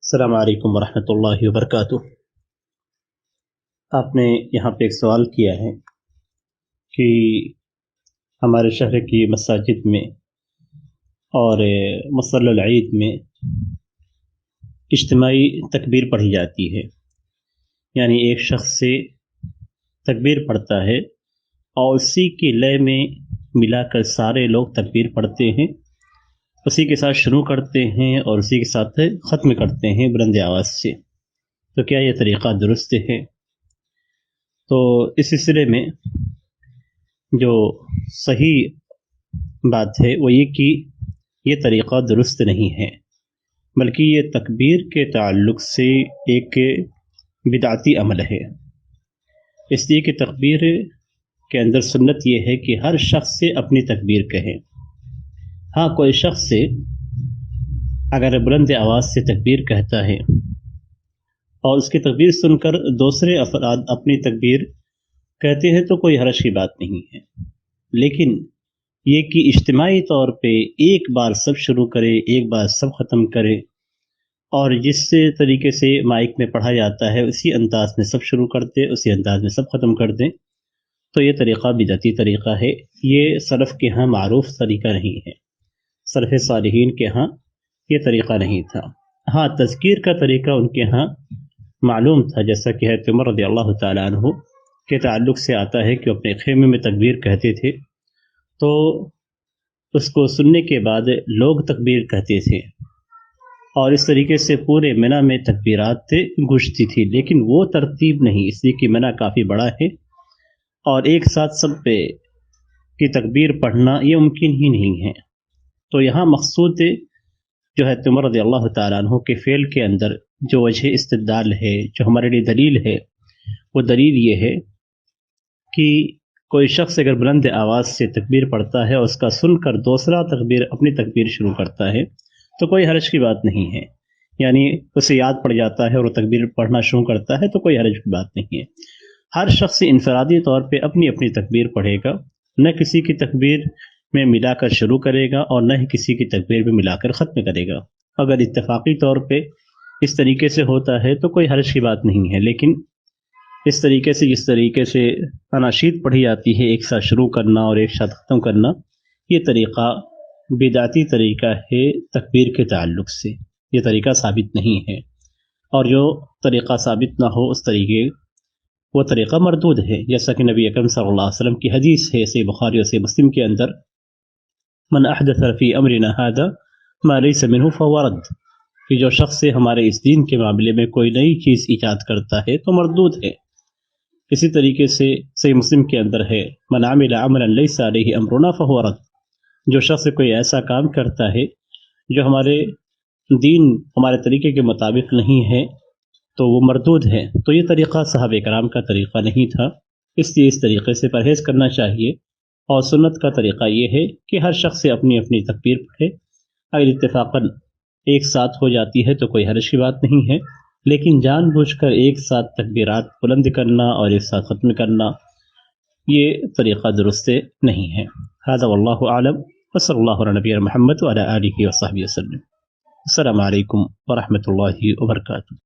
السلام علیکم ورحمۃ اللہ وبرکاتہ۔ آپ نے یہاں پہ ایک سوال کیا ہے کہ ہمارے شہر کی مساجد میں اور مصلی العید میں اجتماعی تکبیر پڑھی جاتی ہے، یعنی ایک شخص سے تکبیر پڑھتا ہے اور اسی کی لے میں ملا کر سارے لوگ تکبیر پڑھتے ہیں، اسی کے ساتھ شروع کرتے ہیں اور اسی کے ساتھ ختم کرتے ہیں بلند آواز سے۔ تو کیا یہ طریقہ درست ہے؟ تو اس سلسلے میں جو صحیح بات ہے وہ یہ کہ یہ طریقہ درست نہیں ہے، بلکہ یہ تکبیر کے تعلق سے ایک بدعتی عمل ہے، اس لیے کہ تکبیر کے اندر سنت یہ ہے کہ ہر شخص سے اپنی تکبیر کہے۔ ہاں، کوئی شخص سے اگر بلند آواز سے تکبیر کہتا ہے اور اس کی تکبیر سن کر دوسرے افراد اپنی تکبیر کہتے ہیں تو کوئی حرج کی بات نہیں ہے، لیکن یہ کہ اجتماعی طور پہ ایک بار سب شروع کرے، ایک بار سب ختم کرے، اور جس طریقے سے مائک میں پڑھا جاتا ہے اسی انداز میں سب شروع کرتے، اسی انداز میں سب ختم کر دیں، تو یہ طریقہ بدعتی طریقہ ہے۔ یہ سلف کے ہاں معروف طریقہ نہیں ہے، سلف صالحین کے ہاں یہ طریقہ نہیں تھا۔ ہاں، تذکیر کا طریقہ ان کے ہاں معلوم تھا، جیسا کہ حضرت عمر رضی اللہ تعالیٰ عنہ کے تعلق سے آتا ہے کہ اپنے خیمے میں تکبیر کہتے تھے تو اس کو سننے کے بعد لوگ تکبیر کہتے تھے، اور اس طریقے سے پورے منی میں تکبیرات گونجتی تھی، لیکن وہ ترتیب نہیں، اس لیے کہ منی کافی بڑا ہے اور ایک ساتھ سب پہ کی تکبیر پڑھنا یہ ممکن ہی نہیں ہے۔ تو یہاں مقصود جو ہے عمر رضی اللہ تعالیٰ عنہ کے فعل کے اندر جو وجہ استدلال ہے، جو ہمارے لیے دلیل ہے، وہ دلیل یہ ہے کہ کوئی شخص اگر بلند آواز سے تکبیر پڑھتا ہے اور اس کا سن کر دوسرا اپنی تکبیر شروع کرتا ہے تو کوئی حرج کی بات نہیں ہے، یعنی اسے یاد پڑ جاتا ہے اور وہ تکبیر پڑھنا شروع کرتا ہے تو کوئی حرج کی بات نہیں ہے۔ ہر شخص انفرادی طور پہ اپنی اپنی تکبیر پڑھے گا، نہ کسی کی تکبیر میں ملا کر شروع کرے گا اور نہ ہی کسی کی تکبیر میں ملا کر ختم کرے گا۔ اگر اتفاقی طور پہ اس طریقے سے ہوتا ہے تو کوئی حرج کی بات نہیں ہے، لیکن اس طریقے سے جس طریقے سے اناشید پڑھی جاتی ہے، ایک ساتھ شروع کرنا اور ایک ساتھ ختم کرنا، یہ طریقہ بدعتی طریقہ ہے تکبیر کے تعلق سے، یہ طریقہ ثابت نہیں ہے، اور جو طریقہ ثابت نہ ہو اس طریقے وہ طریقہ مردود ہے، جیسا کہ نبی اکرم صلی اللہ علیہ وسلم کی حدیث ہے صحیح بخاری اور صحیح مسلم کے اندر، من احدث فی امرنا هذا ما لیس منه فهو رد، کہ جو شخص سے ہمارے اس دین کے معاملے میں کوئی نئی چیز ایجاد کرتا ہے تو مردود ہے۔ اسی طریقے سے صحیح مسلم کے اندر ہے من عمل عملا لیس علیہ امرنا فهو رد، جو شخص کوئی ایسا کام کرتا ہے جو ہمارے دین ہمارے طریقے کے مطابق نہیں ہے تو وہ مردود ہے۔ تو یہ طریقہ صحابہ کرام کا طریقہ نہیں تھا، اس لیے اس طریقے سے پرہیز کرنا چاہیے، اور سنت کا طریقہ یہ ہے کہ ہر شخص سے اپنی اپنی تکبیر پڑھے۔ اگر اتفاقاً ایک ساتھ ہو جاتی ہے تو کوئی حرج کی بات نہیں ہے، لیکن جان بوجھ کر ایک ساتھ تکبیرات بلند کرنا اور ایک ساتھ ختم کرنا یہ طریقہ درست نہیں ہے۔ ھذا واللہ اعلم، وصلی اللہ علی نبینا محمد وعلی آلہ وصحبہ وسلم۔ السلام علیکم ورحمۃ اللہ وبرکاتہ۔